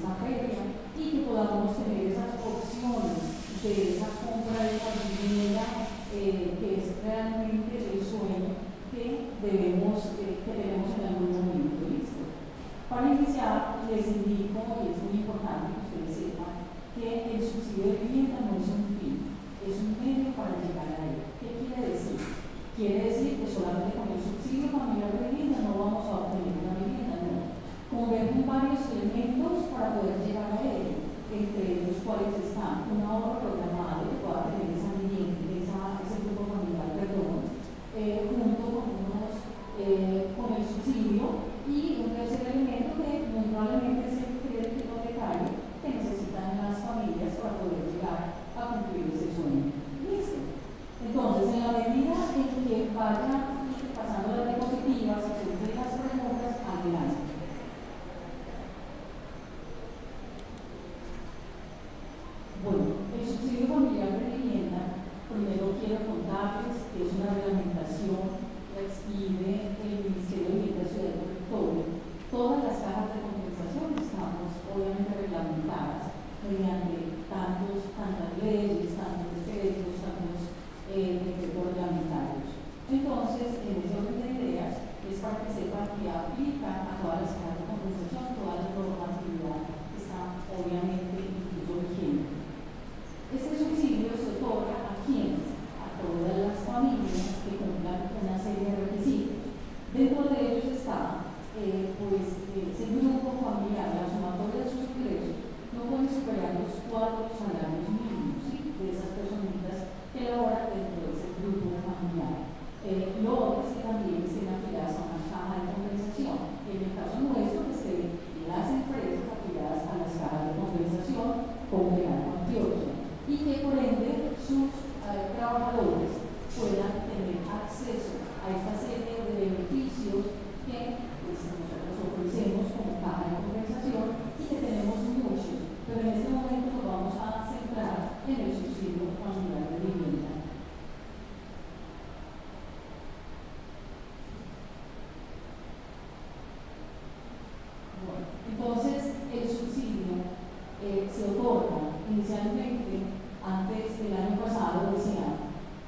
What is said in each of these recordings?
esta feria y que podamos tener esas opciones de esa compra de esa vivienda que es realmente el sueño que tenemos en algún momento. ¿Listo? Para iniciar, les indico, y es muy importante que ustedes sepan, que el subsidio de vivienda no es un fin, es un medio para llegar a él. ¿Qué quiere decir? Quiere decir que solamente con el subsidio familiar de vivienda no vamos a obtener una vivienda, no. Convergen varios elementos para poder llegar a él, entre los cuales está un ahorro programado que pueda tener esa vivienda, ese grupo familiar, perdón, junto con el subsidio, y un tercer elemento que muy probablemente es el crédito hipotecario que necesitan las familias para poder llegar a cumplir ese sueño. ¿Listo? Entonces, en la medida en que vayan pasando las diapositivas y se den las preguntas, adelante. Bueno, el subsidio familiar de vivienda, primero quiero contarles que es una reglamentación que expide el Ministerio de Vivienda y Ciudad de Territorio. Todas las cajas de compensación estamos obviamente reglamentadas mediante tantas leyes, tantos decretos, tantos decretos reglamentarios. Entonces, en ese orden de ideas, es para que sepan que aplican a todas las cajas de compensación, toda la normatividad que está obviamente incluso vigente. Este subsidio se otorga a quienes, a todas las familias que cumplan una serie de requisitos. Dentro de ellos está, ese grupo familiar, la sumatoria de sus ingresos, no puede superar los 4 salarios mínimos, ¿sí?, de esas personitas que laboran dentro de ese grupo familiar. Lo otro es que también estén afiliadas a una caja de compensación. En el caso nuestro, que estén las empresas afiliadas a las cajas de compensación con Antioquia, y que por ende sus trabajadores puedan tener acceso a esta serie de beneficios que nosotros ofrecemos como caja de compensación y que tenemos muchos, pero en este momento nos vamos a centrar en el subsidio familiar de vivienda. Bueno, entonces el subsidio se otorga inicialmente. Antes del año pasado decían,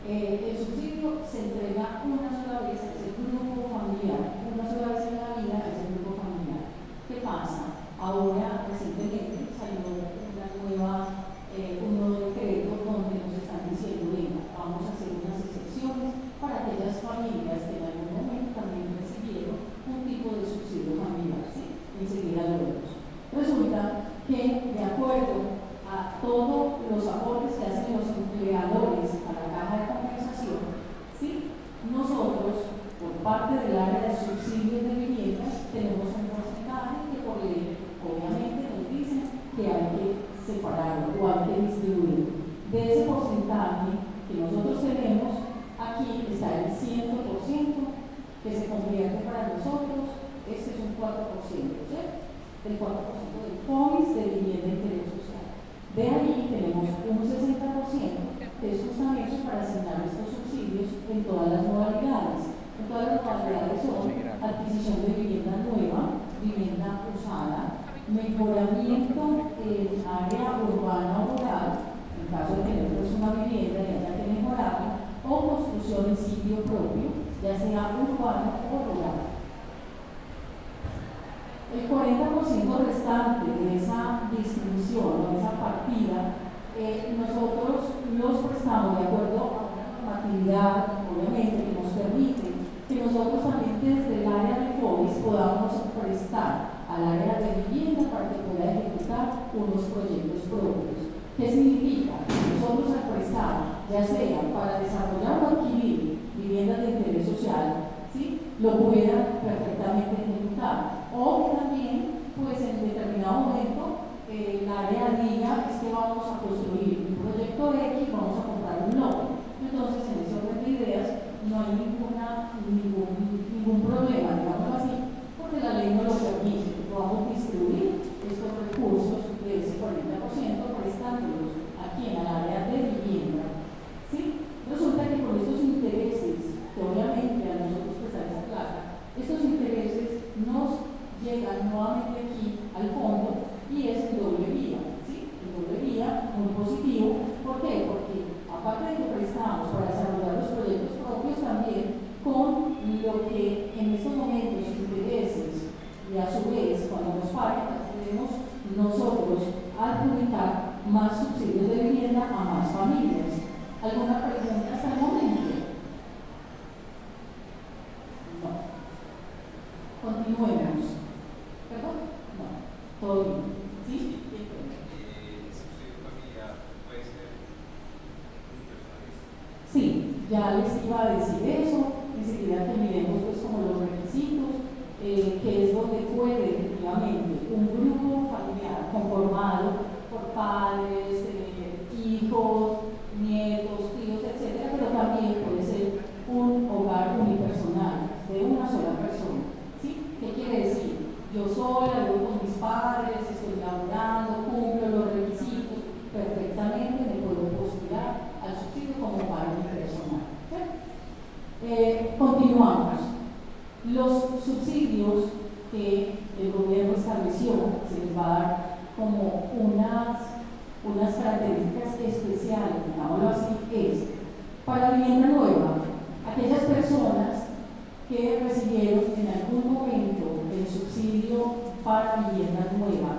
el subsidio se entrega una sola vez a ese grupo familiar, una sola vez en la vida a ese grupo familiar. ¿Qué pasa? Ahora recientemente salió un nuevo decreto donde nos están diciendo, venga, vamos a hacer unas excepciones para aquellas familias que en algún momento también recibieron un tipo de subsidio familiar, ¿sí? Enseguida lo vemos. Resulta que de acuerdo a todos los aportes que hacen los empleadores a la caja de compensación, ¿sí?, nosotros, por parte del área de subsidios de vivienda, tenemos un porcentaje que por ley, obviamente, nos dicen que hay que separarlo o hay que distribuirlo. De ese porcentaje que nosotros tenemos, aquí está el 100% que se convierte para nosotros, este es un 4%, ¿cierto? El 4% del FOMIS de vivienda de interés social. De ahí tenemos un 60% que es justamente para asignar estos subsidios en todas las modalidades. En todas las modalidades son adquisición de vivienda nueva, vivienda usada, mejoramiento en área urbana o rural, en caso de tener una vivienda y haya que mejorarla, o construcción en sitio propio, ya sea urbano o rural. El 40% restante de esa distribución o de esa partida, nosotros los prestamos de acuerdo a una normatividad, obviamente, que nos permite que nosotros también desde el área de FOBIS podamos prestar al área de vivienda para que pueda ejecutar unos proyectos propios. ¿Qué significa? Nosotros al prestar, ya sea para desarrollar o adquirir viviendas de interés social, ¿sí?, lo puedan perfectamente ejecutar. O que también, pues en determinado momento, el área diga es que vamos a construir un proyecto X, vamos a comprar un lote. Entonces, en ese orden de ideas, no hay ningún problema, digamos así, porque la ley no lo permite. Podamos distribuir estos recursos de ese 40% prestándolos aquí en el área de vivienda. ¿Sí? Resulta que con estos intereses, que obviamente a nosotros prestar esa plata, estos intereses nos llegan nuevamente aquí al todo bien, ¿sí? Sí, ya les iba a decir eso, enseguida que miremos pues como los requisitos, que es donde puede efectivamente un grupo familiar conformado por padres, hijos, nietos, tíos, etcétera, pero también puede ser un hogar unipersonal de una sola persona, ¿sí? ¿Qué quiere decir? Yo sola, vivo con mis padres, estoy laborando, cumplo los requisitos, perfectamente me puedo postular al subsidio como hogar unipersonal. Continuamos. Los subsidios que el gobierno estableció, se les va a dar como unas características especiales, digámoslo así, es para vivienda nueva, aquellas personas que recibieron en algún momento el subsidio para vivienda nueva.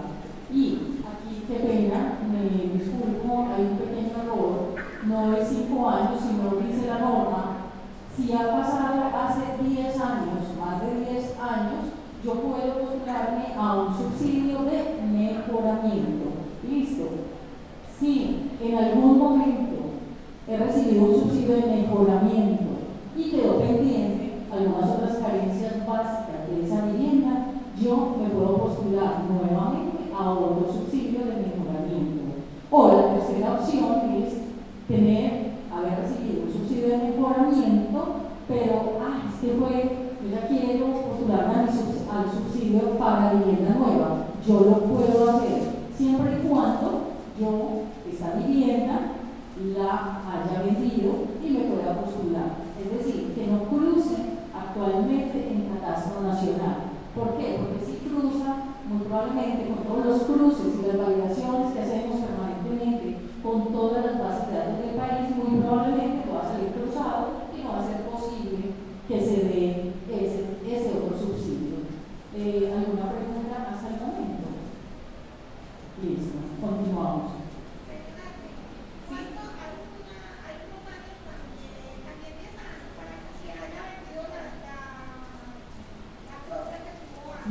Y aquí, qué pena, me disculpo, hay un pequeño error, no es 5 años, sino dice la norma, si ha pasado hace 10 años, más de 10 años, yo puedo postularme a un subsidio de mejoramiento. ¿Listo? Si en algún momento he recibido un subsidio de mejoramiento y quedó pendiente algunas otras carencias básicas de esa vivienda, yo me puedo postular nuevamente a otro subsidio de mejoramiento. O la tercera opción es haber recibido un subsidio de mejoramiento, pero yo ya quiero postularme al subsidio para vivienda nueva. Yo lo puedo hacer siempre y cuando yo esa vivienda la haya vendido y me pueda postular. Es decir, que no cruce actualmente en Catastro Nacional. ¿Por qué? Porque si cruza, muy probablemente con todos los cruces y las validaciones que hacemos permanentemente con todas las bases de datos del país, muy probablemente va a salir cruzado y no va a ser posible que se dé ese otro subsidio. ¿Alguna pregunta hasta el momento? Listo, continuamos.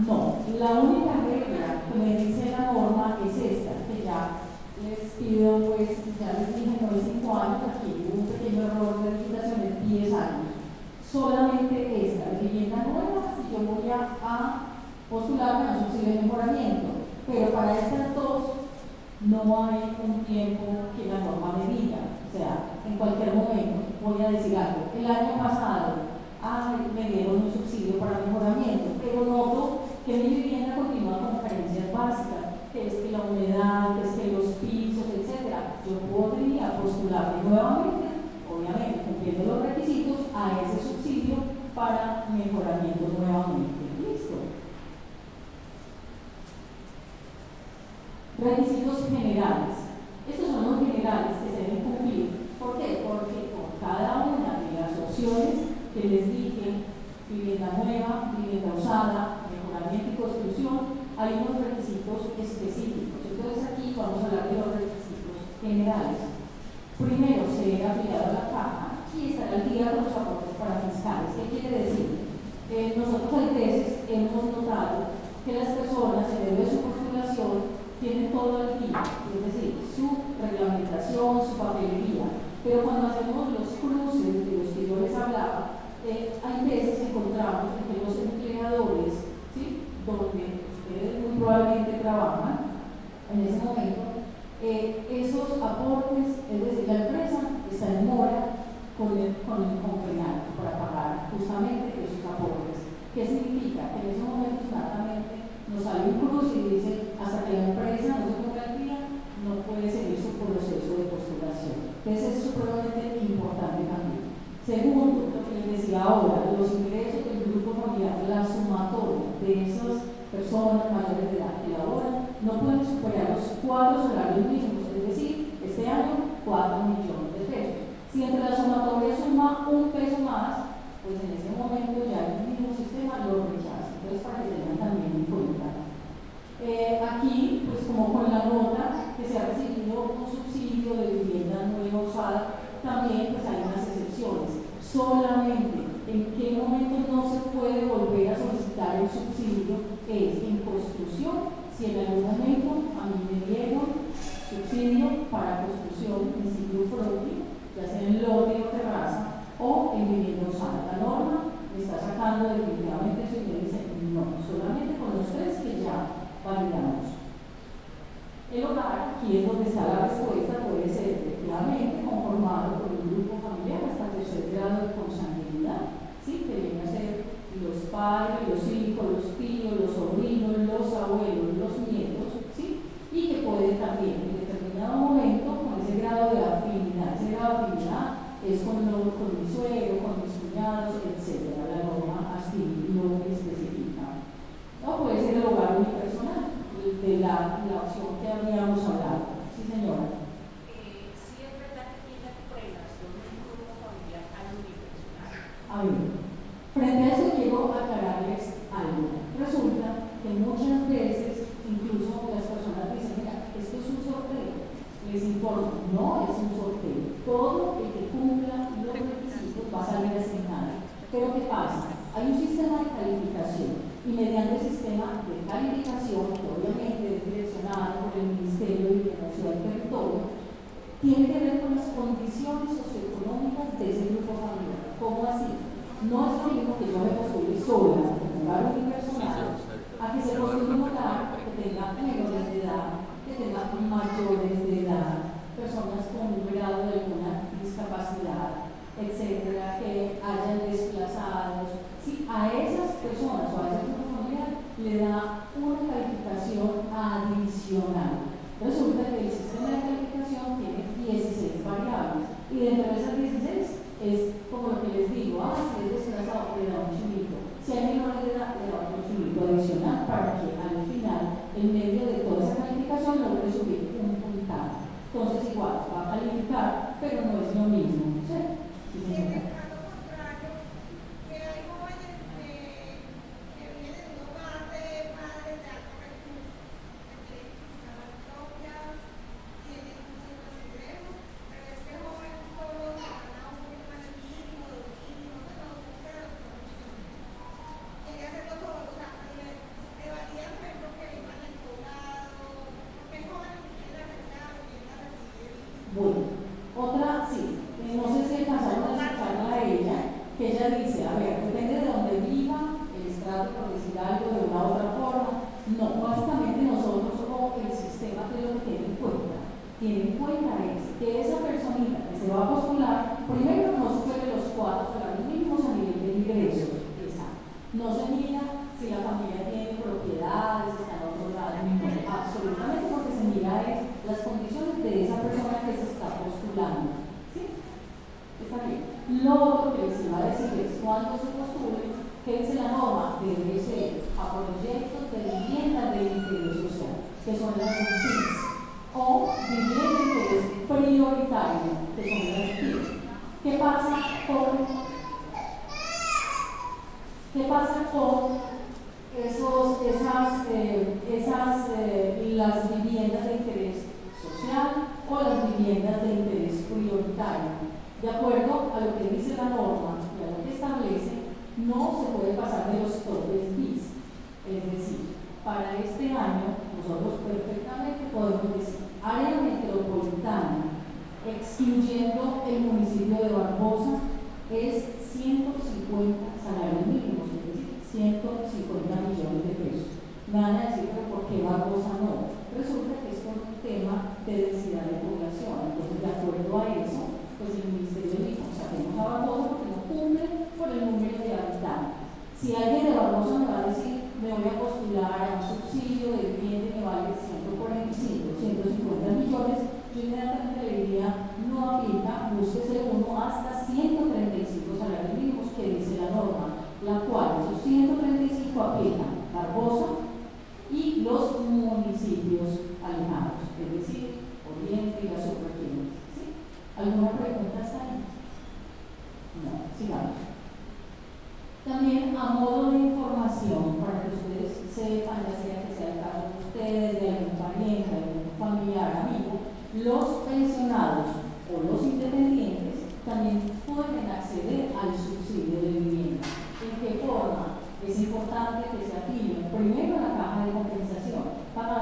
No, la única regla que me dice la norma es esta, que ya les pido, pues, ya les dije, no es 5 años, aquí hubo un pequeño error de digitación, es 10 años. Solamente esta, vivienda nueva, si yo voy a postularme a un subsidio de mejoramiento, pero para estas dos no hay un tiempo que la norma me diga, o sea, en cualquier momento voy a decir algo. El año pasado me dieron un subsidio para mejoramiento, pero noto que mi vivienda continúa con carencias básicas, que es que la humedad, que es que los pisos, etc. Yo podría postularme nuevamente, obviamente cumpliendo los requisitos, a ese subsidio para mejoramiento nuevamente. ¿Listo? Requisitos generales. Estos son los generales que se deben cumplir. ¿Por qué? Porque con cada una de las opciones que les dije, vivienda nueva, vivienda usada, mejoramiento y construcción, hay unos requisitos específicos. Entonces aquí vamos a hablar de los requisitos generales. Primero, ser afiliado a la caja y estar al día con los aportes parafiscales. ¿Qué quiere decir? Nosotros a veces hemos notado que las personas en medio de su postulación tienen todo el día, es decir, su reglamentación, su papelería, pero cuando hacemos los cruces de los que yo les hablaba, hay veces encontramos que los empleadores, ¿sí?, donde ustedes muy probablemente trabajan en ese momento, esos aportes, es decir, la empresa está en mora con el penal para pagar justamente esos aportes. ¿Qué significa? Que en ese momento inmediatamente nos sale un cruce y dice, hasta que la empresa no se ponga al día, no puede seguir su proceso de postulación. Entonces es supremamente importante también. Segundo, lo que les decía ahora, los ingresos del grupo familiar, la sumatoria de esas personas mayores de edad que laboran, no pueden superar los 4 salarios mínimos, es decir, este año 4 millones de pesos. Si entre la sumatoria suma un peso más, pues en ese momento ya el mismo sistema lo rechaza. Entonces, para que tengan también en cuenta. Aquí, pues como con la nota que se ha recibido un subsidio de vivienda nueva usada, también pues hay unas excepciones. Solamente en qué momento no se puede volver a solicitar el subsidio es en construcción, si en algún momento a mí me dieron subsidio para construcción en sitio propio, ya sea en lote o terraza, o en vivienda usada. La norma me está sacando definitivamente eso y me dice no, solamente con los tres que ya validamos. El hogar, aquí es donde está la respuesta, puede ser efectivamente conformado por un grupo familiar hasta tercer grado de consanguinidad, ¿sí? Que viene a ser los padres, los hijos, los tíos, los sobrinos, los abuelos, los nietos, ¿sí? Y que puede también en determinado momento, con ese grado de afinidad, es con mi suegro, con mis cuñados, etc. La norma así lo especifica. O puede ser el hogar unipersonal, de la opción que habíamos hablado. Sí, señora. Sí, es verdad que tiene relación de un grupo familiar al unipersonal. A ver, frente a eso quiero aclararles algo. Resulta que muchas veces, incluso las personas dicen, mira, esto es un sorteo. Les informo, no es un sorteo. Todo el que cumpla los requisitos va a salir asignado. Pero ¿qué pasa? Hay un sistema de calificación y mediante el sistema de calificación, que obviamente es direccionado por el Ministerio de Vivienda, Ciudad y Territorio, tiene que ver con las condiciones socioeconómicas de ese grupo familiar. ¿Cómo así? No es lo mismo que yo me postule sola, en un hogar unipersonal, a que se postule un hogar que tenga menores de edad, que tenga mayores de edad, personas con un grado de alguna discapacidad, etcétera, que hayan desplazados. Sí, a esas personas o a ese grupo familiar le da una calificación adicional. Resulta que el sistema de calificación tiene 16 variables y dentro de esas 16 es como lo que les digo, si es desplazado le da un chulito, si hay menores de edad le da otro chulito adicional para que al final, en medio de toda esa calificación, logre subir un puntaje. Entonces igual, va a calificar, pero no es lo mismo. ¿Sí? Sí, señora. Bueno, otra, sí, no sé si pasaron a escucharla a ella, que ella dice, a ver, depende de dónde viva, el estrato, por decir algo, de una u otra forma. No, básicamente nosotros o el sistema que lo tiene en cuenta. Tiene en cuenta es que esa personita que se va a postular, primero no supere los 4 salarios mínimos a nivel de ingresos. Exacto. No se mira si la familia tiene propiedades, está en otro lado, no, absolutamente, porque se mira es las condiciones de esa persona que se está postulando. ¿Sí? Está bien. Lo otro que les iba a decir es cuando se postule, que dice la norma, debe ser a proyectos de vivienda de interés social, que son las PIS, o vivienda de interés prioritario, que son las PIS. ¿Qué pasa con las viviendas de interés social o las viviendas de interés prioritario? De acuerdo a lo que dice la norma y a lo que establece, no se puede pasar de los topes BIS. Es decir, para este año nosotros perfectamente podemos decir área metropolitana, excluyendo el municipio de Barbosa, es 150 salarios mínimos, es decir, 150 millones de pesos. Me van a decir, pero ¿por qué Barbosa no? Resulta que es por un tema de densidad de población. Entonces, de acuerdo a eso, pues el Ministerio dijo, saquemos a Barbosa porque no cumple con el número de habitantes. Si alguien de Barbosa me va a decir, me voy a postular a un subsidio de vivienda que vale 145, 150 millones, yo inmediatamente le diría, no aplica, búsquese uno hasta 135 salarios mínimos que dice la norma, la cual esos 135 aplican Barbosa y los municipios alejados, es decir, Oriente y las subregiones. ¿Sí? ¿Alguna pregunta hasta ahí? No, sigamos. También a modo de información, para que ustedes sepan, ya sea que sea el caso de ustedes, de algún pariente, de algún familiar, amigo, los pensionados o los independientes también pueden acceder al subsidio de vivienda. ¿En qué forma? Es importante que se afilien primero a la caja de compensación, pagan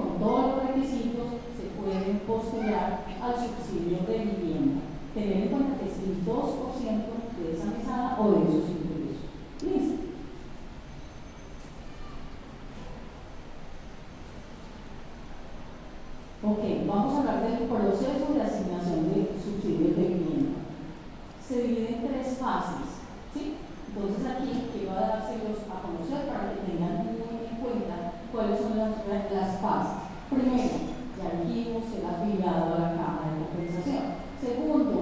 con todos los requisitos se pueden postular al subsidio de vivienda. Tener en cuenta que es el 2% de esa mesada o de esos ingresos. ¿Listo? Ok, vamos a hablar del proceso de asignación de subsidios de vivienda. Se divide en 3 fases, ¿sí? Entonces aquí quiero dárselos a conocer para que tengan muy en cuenta cuáles son las fases. Primero, ya dijimos, el afiliado a la Cámara de Compensación. Segundo,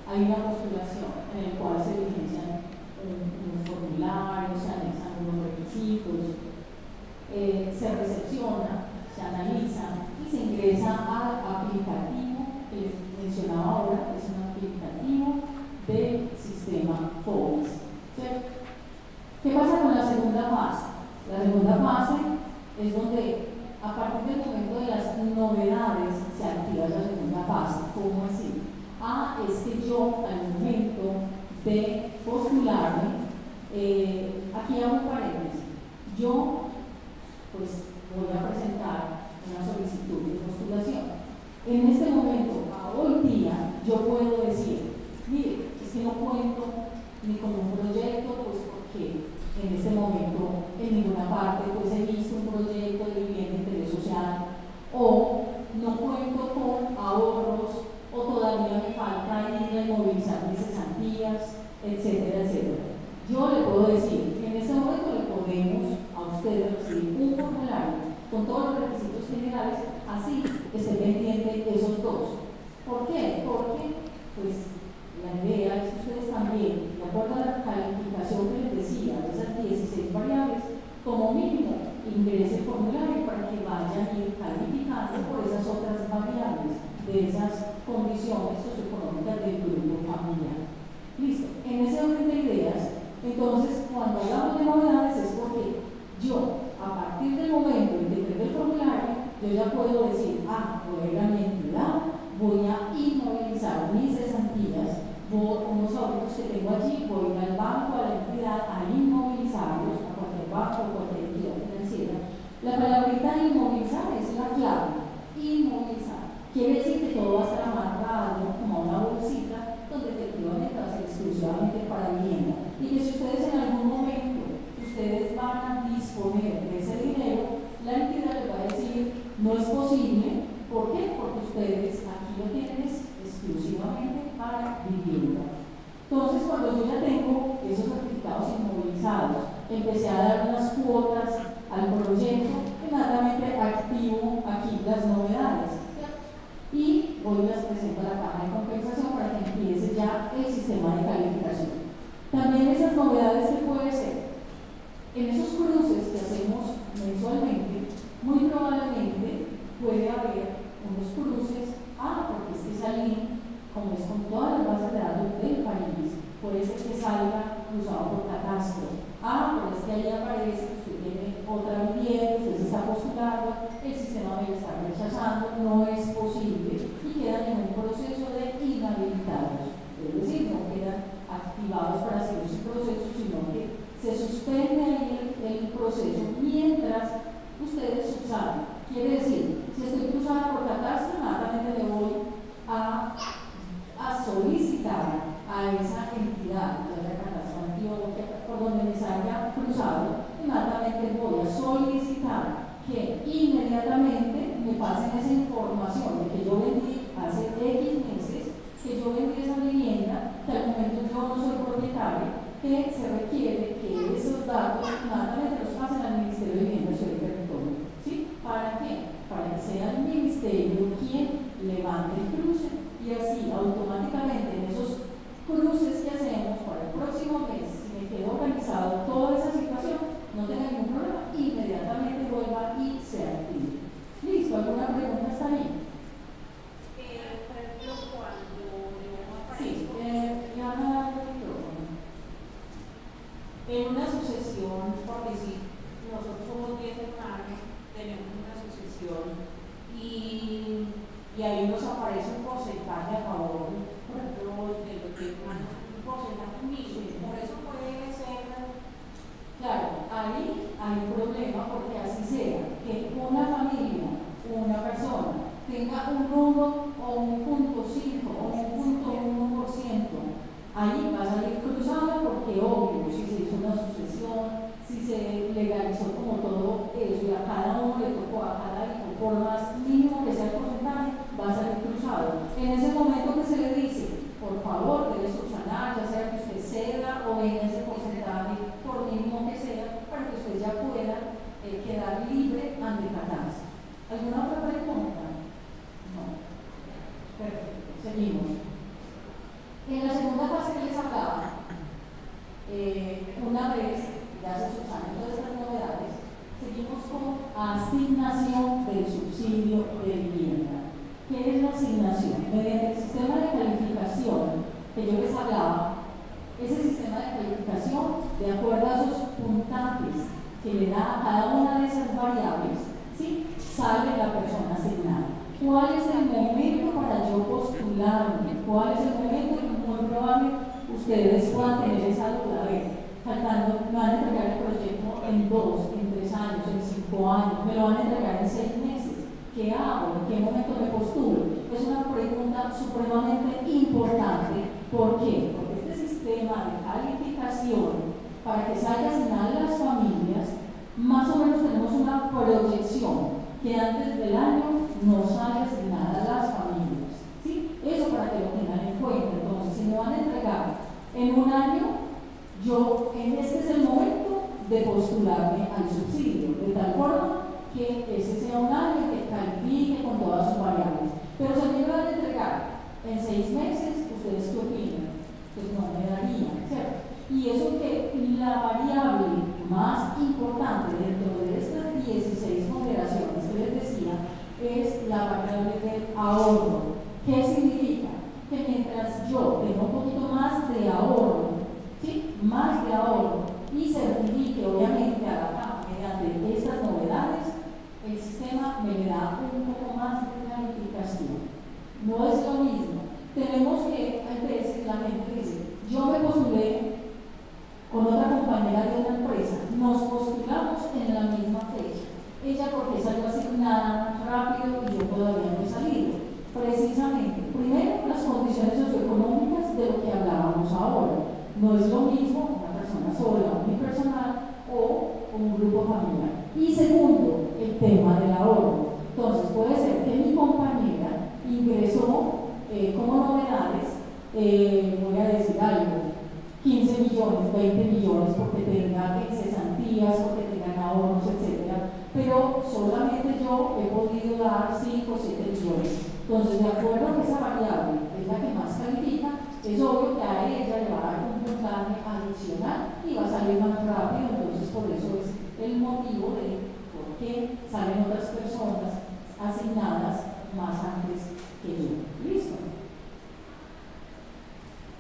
hay una postulación en el cual se diligencian unos formularios, se anexan unos requisitos, se recepciona, se analiza y se ingresa al aplicativo que les mencionaba ahora, que es un aplicativo del sistema FOBIS. ¿Cierto? ¿Qué pasa con la segunda fase? La segunda fase es donde a partir del momento de las novedades se activa la segunda fase. ¿Cómo así? Es que yo al momento de postularme, aquí hago un paréntesis, yo pues voy a presentar una solicitud de postulación. En este momento, a hoy día, yo puedo decir, mire, es que no cuento ni con un proyecto, pues porque en este momento en ninguna parte pues he visto un proyecto de vivienda de interés social, o no cuento con ahorros, o todavía me falta ir a inmovilizar mis cesantías, etcétera, etcétera. Yo le puedo decir, en este momento le podemos a ustedes recibir un formulario con todos los requisitos generales, así que se pendiente esos 2. ¿Por qué? Porque pues la idea es que ustedes también, de acuerdo a la calificación que les decía de esas 16 variables, como mínimo ingrese el formulario para que vayan a ir calificando por esas otras variables de esas condiciones socioeconómicas del grupo familiar. Listo, en ese orden de ideas, entonces cuando hablamos de novedades es porque yo, a partir del momento en que entregué el formulario, yo ya puedo decir, voy a ir a mi entidad, voy a inmovilizar mis cesantías, unos ahorros que tengo allí, voy a ir al banco, a la entidad, a inmovilizarlos, a cualquier banco, a cualquier entidad financiera. La palabrita inmovilizar es la clave, inmovilizar. Quiere decir que todo va a estar amarrado como a una bolsita donde efectivamente va a ser exclusivamente para vivienda. Y que si ustedes en algún momento ustedes van a disponer de ese dinero, la entidad les va a decir no es posible. ¿Por qué? Porque ustedes aquí lo tienen exclusivamente para vivienda. Entonces, cuando yo ya tengo esos certificados inmovilizados, empecé a dar unas cuotas al proyecto, inmediatamente activo aquí las novedades y voy y las presento a la Cámara de Compensación para que empiece ya el sistema de calificación. También esas novedades que puede ser, en esos cruces que hacemos mensualmente, muy probablemente puede haber unos cruces, porque es que salí, como es con todas las bases de datos del país, puede ser que salga cruzado por catastro. Pero es que ahí aparece, usted tiene otra vivienda, usted se está postulando, el sistema me lo está rechazando, no es posible y quedan en un proceso de inhabilitados. Es decir, no quedan activados para hacer ese proceso, sino que se suspende ahí el proceso mientras ustedes subsanen. Quiere decir, si estoy cruzada por catastro, inmediatamente me voy a solicitar a esa entidad, ya sea catastro Antioquia, por donde me salga cruzado, inmediatamente voy a solicitar que inmediatamente me pasen esa información de que yo vendí hace X meses, que yo vendí esa vivienda, que al momento yo no soy propietario, que se requiere que esos datos inmediatamente los pasen al Ministerio de Vivienda, Ciudad y Territorio. ¿Sí? ¿Para qué? Para que sea el Ministerio quien levante el cruce y así automáticamente en esos cruces que hacemos para el próximo mes, si me quedo organizado toda esa situación, no tenga ningún problema, inmediatamente vuelva y se active. ¿Listo? ¿Alguna pregunta hasta ahí? Por ejemplo, cuando yo aparezco... Sí, ya me da el micrófono. En una sucesión, porque si nosotros somos 10 hermanos, tenemos una sucesión y ahí nos aparece un porcentaje a favor, por ejemplo, de los 10 hermanos, un porcentaje mínimo. Por eso puede ser, claro, ahí hay un problema porque así sea que una familia, más mínimo que sea el porcentaje, va a salir cruzado. En ese momento que se le dice, por favor, debe subsanar, ya sea que usted ceda o en ese porcentaje, por mínimo que sea, para que usted ya pueda quedar libre ante catástrofe. ¿Alguna otra pregunta? No. Perfecto, seguimos. En la segunda fase que les hablaba, una vez ya se subsanan todas estas novedades, seguimos con asignación del subsidio de vivienda. ¿Qué es la asignación? Mediante el sistema de calificación que yo les hablaba, ese sistema de calificación, de acuerdo a esos puntajes que le da a cada una de esas variables, ¿sí?, sale la persona asignada. ¿Cuál es el momento para yo postularme? ¿Cuál es el momento? Muy probable ustedes puedan tener esa duda. A ver, faltando, me van a entregar el proyecto en 2, en 3 años, en 5 años, me lo van a entregar en 6 meses. ¿Qué hago? ¿En qué momento me postulo? Es una pregunta supremamente importante. ¿Por qué? Porque este sistema de calificación, para que salga asignada a las familias, más o menos tenemos una proyección que antes del año no sale asignada a las familias, ¿sí? Eso para que lo tengan en cuenta. Entonces, si me van a entregar en un año, este es el momento de postularme al subsidio, de tal forma que ese sea un año que califique con todas sus variables. Pero si a mí me van a entregar en 6 meses, ¿ustedes qué opinan? Pues no me daría, ¿cierto? Y eso que la variable más importante dentro de estas 16 moderaciones que les decía es la variable del ahorro. ¿Qué significa? Que mientras yo tengo un poquito más de ahorro, ¿sí?, más de ahorro, y certifique obviamente a la Cámara mediante estas novedades, el sistema me da un poco más de calificación. No es lo mismo. Tenemos que, a veces la gente dice, yo me postulé con otra compañera de una empresa, nos postulamos en la misma fecha. Ella porque salió asignada rápido y yo todavía no he salido. Precisamente, primero, las condiciones socioeconómicas de lo que hablábamos ahora. No es lo mismo una persona sola, unipersonal o un grupo familiar. Y segundo, el tema del ahorro. Entonces, puede ser que mi compañera ingresó como novedades, voy a decir algo, 15 millones, 20 millones, porque tenga cesantías, porque tengan ahorros, etc. Pero solamente yo he podido dar 5 o 7 millones. Entonces, de acuerdo a que esa variable es la que más califica, es obvio que a ella le va a dar un puntaje adicional y va a salir más rápido. Entonces, por eso es el motivo de por qué salen otras personas asignadas más antes que yo. ¿Listo?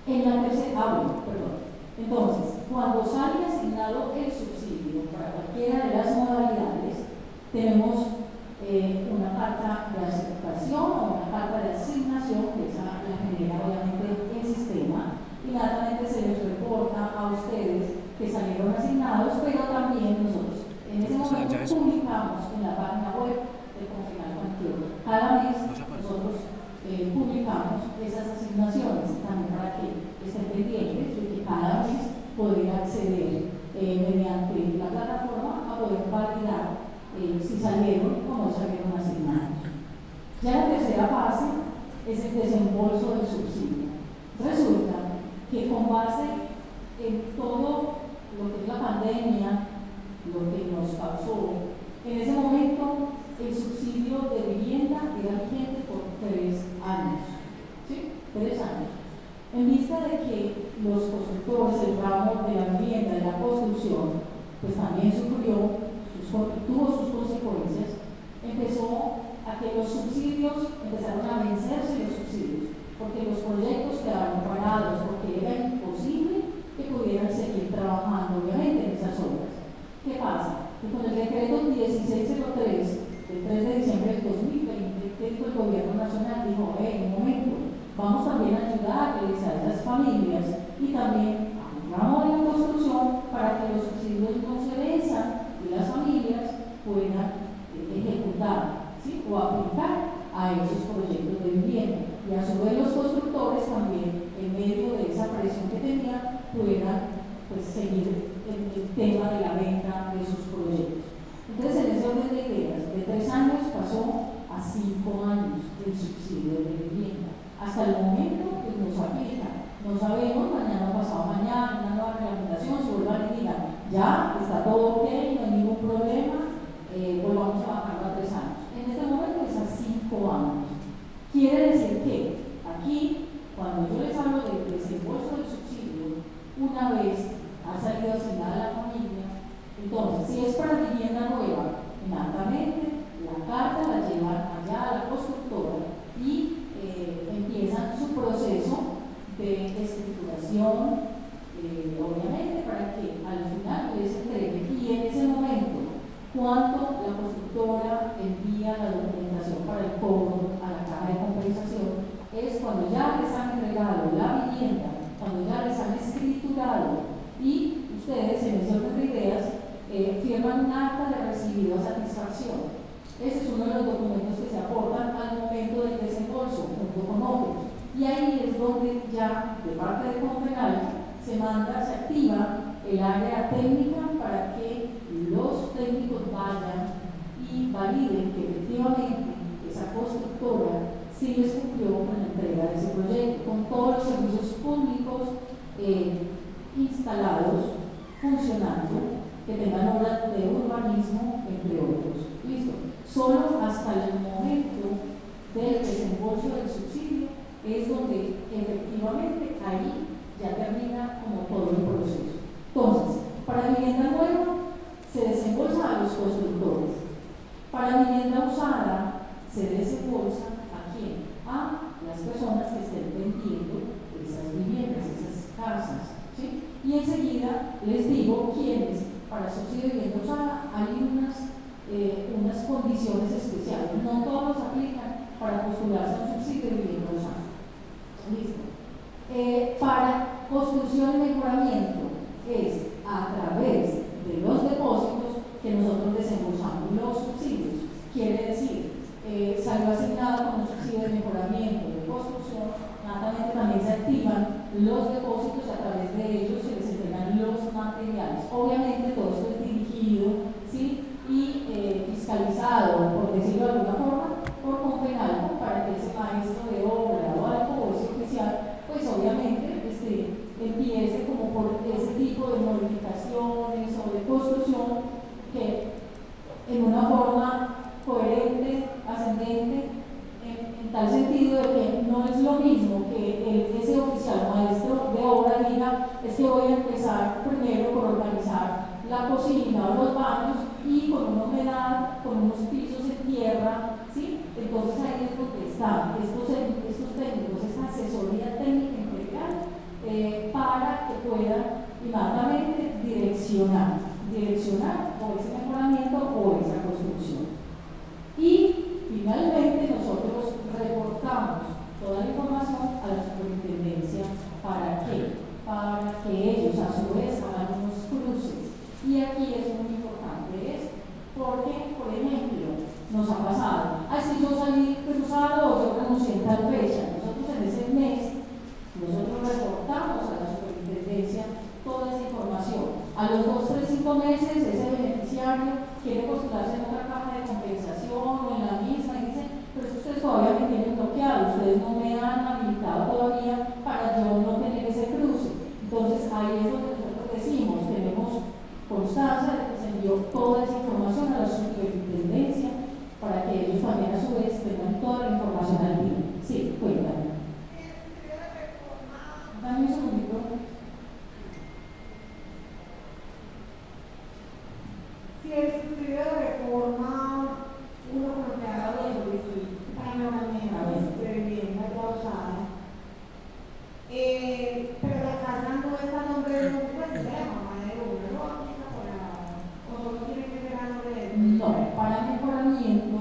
En la tercera, perdón. Entonces, cuando sale asignado el subsidio para cualquiera de las modalidades, tenemos una carta de aceptación o una carta de asignación, que esa la genera obviamente el sistema. Inmediatamente se les reporta a ustedes que salieron asignados, pero también nosotros en ese momento publicamos en la página web de Confenalco Antioquia. Cada mes nosotros publicamos esas asignaciones también para que estén pendientes de que cada mes poder acceder mediante la plataforma a poder validar si salieron o no salieron asignados. Ya la tercera fase es el desembolso del subsidio. Resulta que con base en todo lo que es la pandemia, lo que nos causó, en ese momento el subsidio de vivienda era vigente por 3 años. ¿Sí? 3 años. En vista de que los constructores, el ramo de la vivienda, de la construcción, pues también tuvo sus consecuencias, empezó a que los subsidios empezaron a vencerse los subsidios, porque los proyectos quedaron parados, porque era imposible que pudieran seguir trabajando, obviamente, en esas obras. ¿Qué pasa? Que con el decreto 1603 del 3 de diciembre del 2020, que dijo el gobierno nacional, dijo, un momento, vamos también a ayudarles a esas familias y también a un ramo de la construcción para que los subsidios no se venzan y las familias puedan ejecutar, ¿sí?, o aplicar a esos proyectos de vivienda. Y a su vez los constructores también, en medio de esa presión que tenían, pudieran pues, seguir el tema de la venta de sus proyectos. Entonces, en ese orden de ideas, de 3 años pasó a 5 años el subsidio de vivienda. Hasta el momento pues, no se aplica. No sabemos, mañana o pasado mañana, una nueva reglamentación, se vuelvan y digan, ya, está todo ok, no hay ningún problema, volvamos a bajarlo a 3 años. En este momento es a 5 años. Quiere decir que aquí, cuando yo les hablo del desembolso del subsidio, una vez ha salido asignada a la familia, entonces, si es para vivienda nueva, inmediatamente la carta la llevan allá a la constructora y empiezan su proceso de escrituración, obviamente, para que al final les entregue. Y en ese momento, cuando la constructora envía la documentación para el cobro a la caja de compensación, es cuando ya les han entregado la vivienda, cuando ya les han escriturado y ustedes, en ese orden de ideas, firman un acta de recibido a satisfacción. Ese es uno de los documentos que se aportan al momento del desembolso, junto con otros. Y ahí es donde ya, de parte de Confenal, se activa el área técnica para que los técnicos vayan y validen que efectivamente esa constructora sí les cumplió con la entrega de ese proyecto, con todos los servicios públicos instalados, funcionando, que tengan obras de urbanismo, entre otros. ¿Listo? Solo hasta el momento del desembolso del subsidio es donde efectivamente ahí ya termina como todo el proceso. Entonces, para vivienda nueva se desembolsa a los constructores. Para vivienda usada se desembolsa ¿a quién? A las personas que estén vendiendo esas viviendas, esas casas. ¿Sí? Y enseguida les digo quiénes. Para subsidio de vivienda usada hay unas condiciones especiales. No todos aplican para postularse a un subsidio de vivienda usada. Listo. Para construcción y mejoramiento es a través de los depósitos que nosotros desembolsamos los subsidios. Quiere decir, salió asignado con un subsidio de mejoramiento de construcción, naturalmente también se activan los depósitos y a través de ellos se les entregan los materiales. Obviamente todo esto es dirigido, ¿sí? Y fiscalizado, por decirlo de alguna forma, por Confenalco, para que ese maestro de obra o algo o ese oficial, pues obviamente empiece como por ese tipo de modificaciones o de construcción que en una forma coherente, ascendente, en tal sentido de que no es lo mismo que ese oficial maestro de obra diga, es que voy a empezar primero por organizar la cocina o los baños y con una humedad, con unos pisos en tierra, ¿sí? Entonces ahí es donde están estos técnicos, esta asesoría técnica integral para que puedan inmediatamente direccionar o ese mejoramiento o esa construcción. Y finalmente nosotros reportamos toda la información a la superintendencia. ¿Para qué? Para que ellos a su vez hagan unos cruces. Y aquí es muy importante esto, porque, por ejemplo, nos ha pasado, si yo salí cruzado o yo renuncié en tal fecha, nosotros en ese mes, nosotros reportamos a la superintendencia toda esa información. A los 2, 3, 5 meses, ese beneficiario quiere postularse en otra caja de compensación o en la misma y dice, pero es que ustedes todavía me tienen bloqueado, ustedes no me han habilitado todavía para yo no tener ese cruce. Entonces ahí es donde nosotros decimos, tenemos constancia de que se envió toda esa información a la superintendencia para que ellos también a su vez tengan toda la información al día. Sí, cuéntame. Dame un segundito. Si el subsidio de reforma, uno planteaba para mejoramientos de vivienda ya usada, pero la casa no está a nombre de un pues, de la mamá de uno, no aplica o solo tiene que ser a nombre de él. No, para mejoramiento,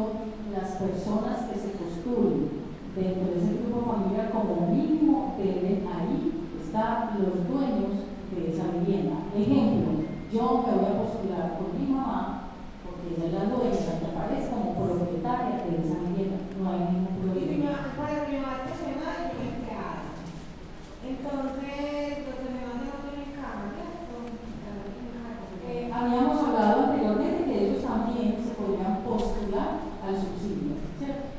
las personas que se postulen dentro de ese grupo familiar como mínimo deben ahí estar los dueños de esa vivienda. Ejemplo, yo me voy a postular con mi mamá porque ella es la dueña que aparece como propietaria de esa vivienda. No hay ningún problema. Para mi mamá es profesional y yo soy empleada. Entonces, los de mi mamá no tienen cama, ¿cierto? Habíamos hablado anteriormente que ellos también se podrían postular al subsidio, ¿cierto?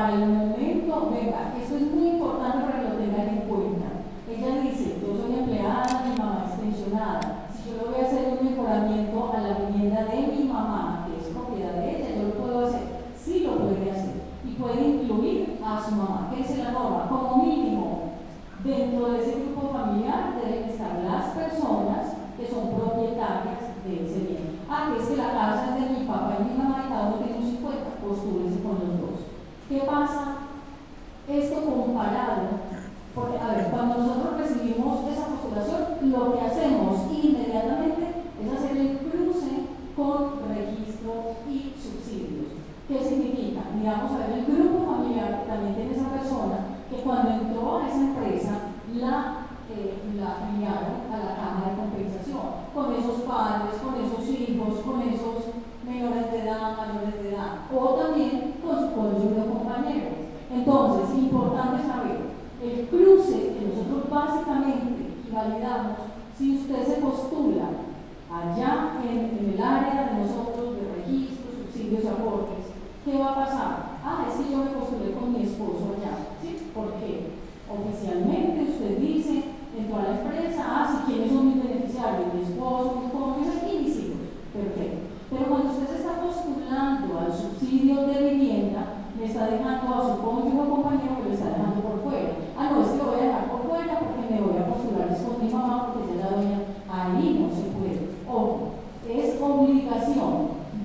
para el momento, venga, esto es muy importante para que lo tengan en cuenta. Ella dice, yo soy empleada, mi mamá es pensionada. Si yo le voy a hacer un mejoramiento a la vivienda de mi mamá, que es propiedad de ella, yo lo puedo hacer. Sí lo puede hacer. Y puede incluir a su mamá, que es la norma. Como mínimo, dentro de ese grupo familiar deben estar las personas que son propietarias de ese bien. Que es que la casa es de mi papá y mi mamá y cada uno tiene un 50, postúrese con los dos. ¿Qué pasa? Esto comparado, porque a ver, cuando nosotros recibimos esa postulación, lo que hacemos inmediatamente es hacer el cruce con registro y subsidios. ¿Qué significa? Miramos a ver el grupo familiar que también tiene esa persona, que cuando entró a esa empresa la afiliaron a la caja de compensación, con esos padres, con esos hijos, con esos menores de edad, mayores de edad, o también con su cónyuge o compañero. Entonces, importante saber, el cruce que nosotros básicamente validamos, si usted se postula allá en el área de nosotros de registros, subsidios y aportes, ¿qué va a pasar? Es que yo me postulé con mi esposo allá, ¿sí? Porque oficialmente usted dice dentro de la empresa, si quiénes son mis beneficiarios, mi esposo, mi cónyuge y mis hijos. Perfecto. Pero cuando usted se está postulando al subsidio de vivienda, le está dejando a su cónyuge o compañero que lo está dejando por fuera. No, es que lo voy a dejar por fuera porque me voy a postular con mi mamá porque ya la doña, ahí no se puede. Ojo, es obligación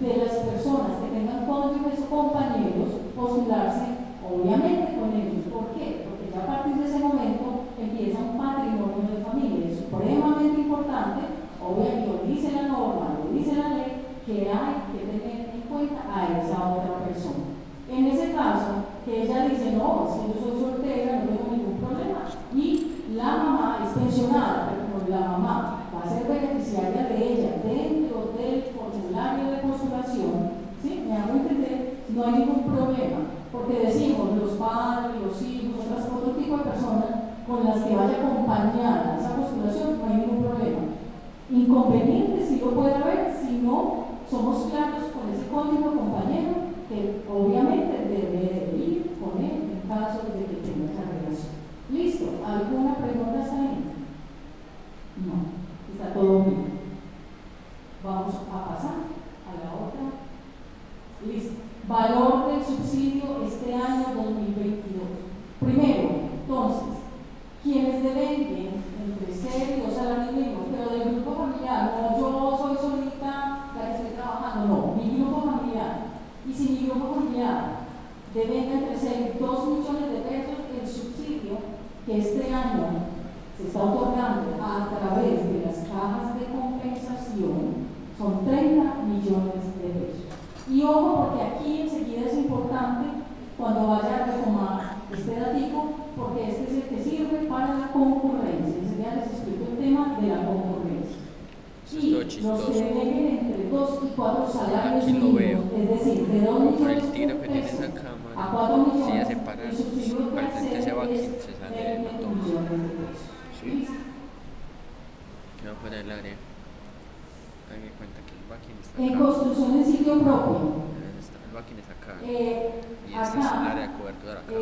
de las personas que tengan cónyuges o compañeros postularse, obviamente, con ellos. ¿Por qué? Porque ya a partir de ese momento empieza un patrimonio de familia. Es supremamente importante, obviamente lo dice la norma, lo dice la ley, que hay que tener en cuenta a esa otra persona. En ese caso, que ella dice, no, si yo soy soltera, no tengo ningún problema, y la mamá es pensionada, pero como la mamá va a ser beneficiaria de ella dentro del formulario de postulación, ¿sí? Me hago entender, no hay ningún problema, porque decimos, los padres, los hijos, otro tipo de personas con las que vaya acompañada esa postulación, no hay ningún problema. Inconveniente sí lo puede haber si no somos claros con ese código compañero que obviamente debe ir con él en caso de que tenga esa relación. ¿Listo? ¿Alguna pregunta hasta ahí? No, está todo bien. Vamos a pasar a la otra. Listo. Valor del subsidio este año 2022. Primero, entonces, quienes devenguen entre 0 y 2 salarios mínimos, pero del grupo familiar, no yo soy solita la que estoy trabajando, no, mi grupo familiar. Y si mi grupo familiar devenga entre 6 y 2 millones de pesos, el subsidio que este año se está otorgando a través de las cajas de compensación son 30 millones de pesos. Y ojo, porque aquí enseguida es importante cuando vaya a retomar este datico, porque este es el que sirve para la concurrencia. Enseguida les explico el tema de la concurrencia. Y los que devenguen entre 2 y 4 salarios mínimos, es decir, de 2 millones de pesos a 4 millones, el subsidio que accede es de 20 millones de pesos. Sí. No fuera del área. Hay que cuenta que el backing está acá. En construcción en sitio propio. El backing es acá. Y este es el área de cobertura acá.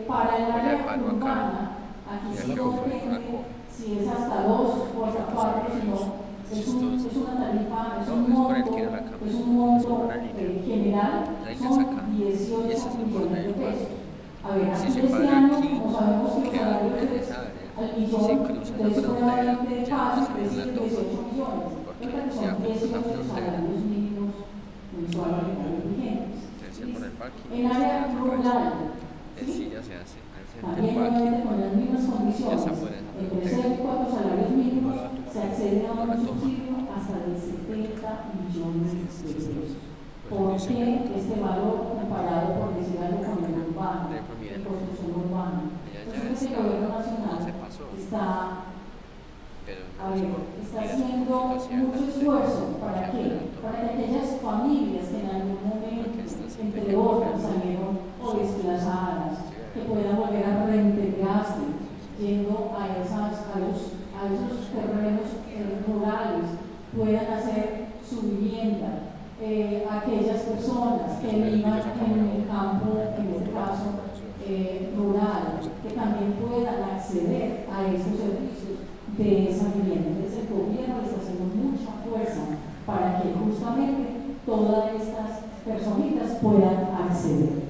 Para el Voy a área paro urbana, aquí sí no depende si es hasta 2 o hasta 4, sino es una tarifa, es un monto general, son 18 millones de pesos. A ver, aquí este año, como sabemos que los salarios al millón de supremamente fácil, es 18 millones, que son 18 salarios mínimos mensuales vigentes. En área rural, sí, ya se hace. también obviamente con las mismas condiciones, entre 0 y 4 salarios mínimos, se accede a un subsidio hasta de 70 millones de pesos. ¿Por qué este valor comparado, por decir algo, con el urbano, en construcción urbana? Entonces, el gobierno nacional está haciendo mucho esfuerzo. ¿Para qué? Para que aquellas familias que en algún momento, entre otras, salieron o desplazadas, que puedan volver a reintegrarse, yendo a esos terrenos rurales, puedan hacer su vivienda. Aquellas personas que vivan en el campo puedan acceder.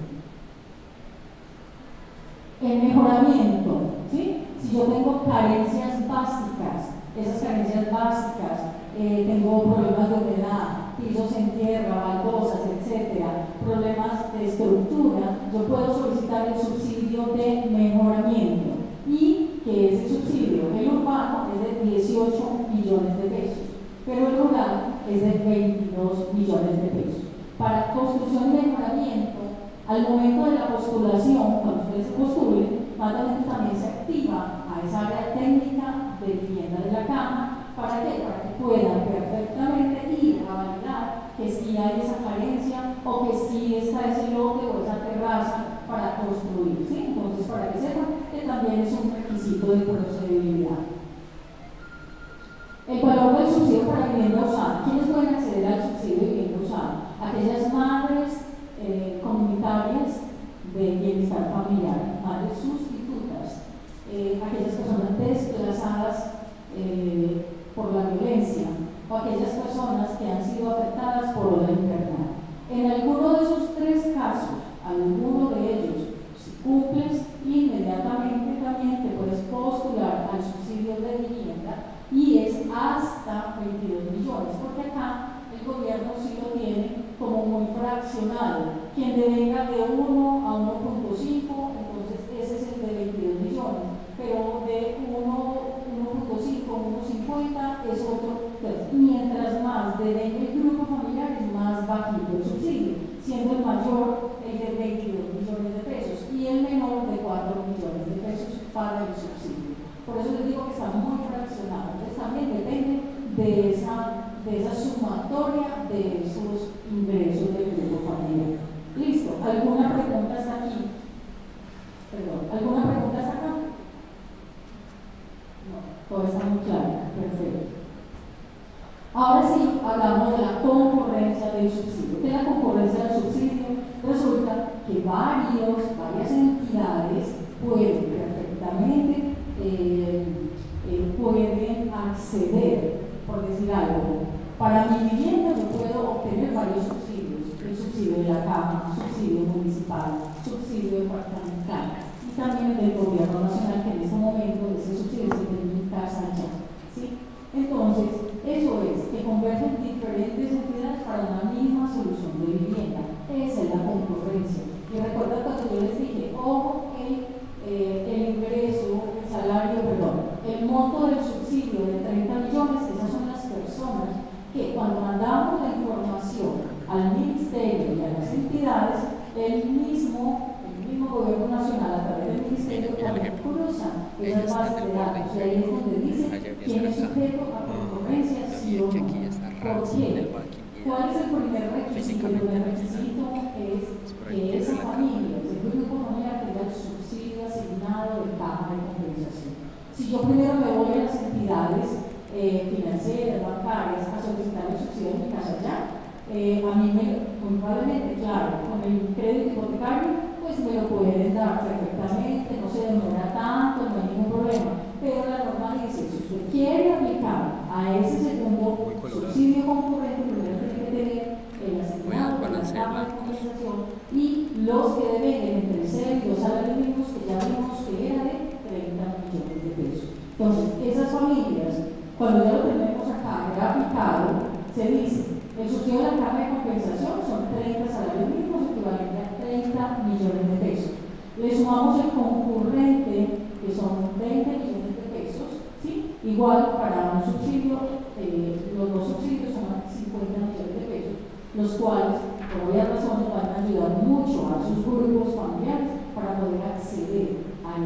El mejoramiento, ¿sí? Si yo tengo carencias básicas, esas carencias básicas, tengo problemas de humedad, pisos en tierra, baldosas, etcétera, problemas de estructura, yo puedo solicitar el subsidio de mejoramiento y que ese subsidio, el urbano, es de 18 millones de pesos, pero el rural es de 22 millones de pesos. Para construcción y mejoramiento, al momento de la postulación, cuando ustedes se postulen, Magdalena también se activa a esa área técnica de vivienda de la Cámara. ¿Para qué? Para que puedan perfectamente ir a validar que sí hay esa carencia o que sí está ese lote o esa terraza para construir, ¿sí? Entonces, para que sepan que también es un requisito de procedibilidad. El valor del subsidio para vivienda usada. ¿Quiénes pueden acceder al subsidio de vivienda usada? Aquellas madres comunitarias de bienestar familiar, madres sustitutas, aquellas personas desplazadas por la violencia o aquellas personas que han sido afectadas por ola invernal. En alguno de esos tres casos, alguno de ellos, si cumples, inmediatamente también te puedes postular al subsidio de vivienda y es hasta 22 millones, porque acá el gobierno sí lo tiene como muy fraccionado. Quien devenga de 1 a 1.5, entonces ese es el de 22 millones, pero de 1.5 a 1.50 es otro. Pues, mientras más devenga el grupo familiar, es más bajito el subsidio, siendo el mayor el de 22 millones de pesos y el menor de 4 millones de pesos para el subsidio. Por eso les digo que está muy fraccionado. Entonces también depende de esa sumatoria de esos ingresos del grupo familiar. Listo. ¿Alguna pregunta hasta aquí? Perdón. ¿Alguna pregunta hasta acá? No. Todo está muy claro. Perfecto. Ahora sí, hablamos de la concurrencia del subsidio. ¿Qué es la concurrencia del subsidio? Resulta que varias entidades pueden perfectamente pueden acceder, por decir algo. Para mi vivienda yo puedo obtener varios subsidios: el subsidio de la Cámara, subsidio municipal, subsidio departamental y también del gobierno nacional, que en este momento ese subsidio se tiene en casa ya, ¿sí? Entonces, eso es que convergen diferentes entidades para una misma solución de vivienda. Esa es la concurrencia. Y recuerda cuando yo les dije, ojo, el ingreso, el salario, perdón, el monto del subsidio de 30 millones, esas son las personas que cuando mandamos la información al ministerio y a las entidades, el mismo gobierno nacional a través del ministerio también cruza esas bases de datos, y ahí es donde dice quién es sujeto a concurrencia, sí o no. ¿Por qué? ¿Cuál es el primer requisito? El requisito es que esa familia, ese grupo familiar, tenga el subsidio asignado de caja de compensación. Si yo primero me voy a las entidades financieras, bancarias, a solicitar el subsidio de mi casa ya, a mí muy probablemente, claro, con el crédito hipotecario, pues me lo pueden dar perfectamente, no se demora tanto, no hay ningún problema. Pero la norma dice, si usted quiere aplicar a ese segundo subsidio concurrente, primero tiene que tener el asignado de la caja de compensación y los que deben entre 0 y 2 salarios mínimos, que ya vimos que era de 30 millones de pesos. Entonces, esas familias, cuando ya lo tenemos acá graficado, se dice, el subsidio de la caja de compensación son 30 salarios mínimos, equivalente a 30 millones de pesos. Le sumamos el concurrente, que son 20 millones de pesos, ¿sí? Igual para un subsidio, los dos subsidios son 50 millones de pesos, los cuales, por varias razones, van a ayudar mucho a sus grupos familiares para poder acceder a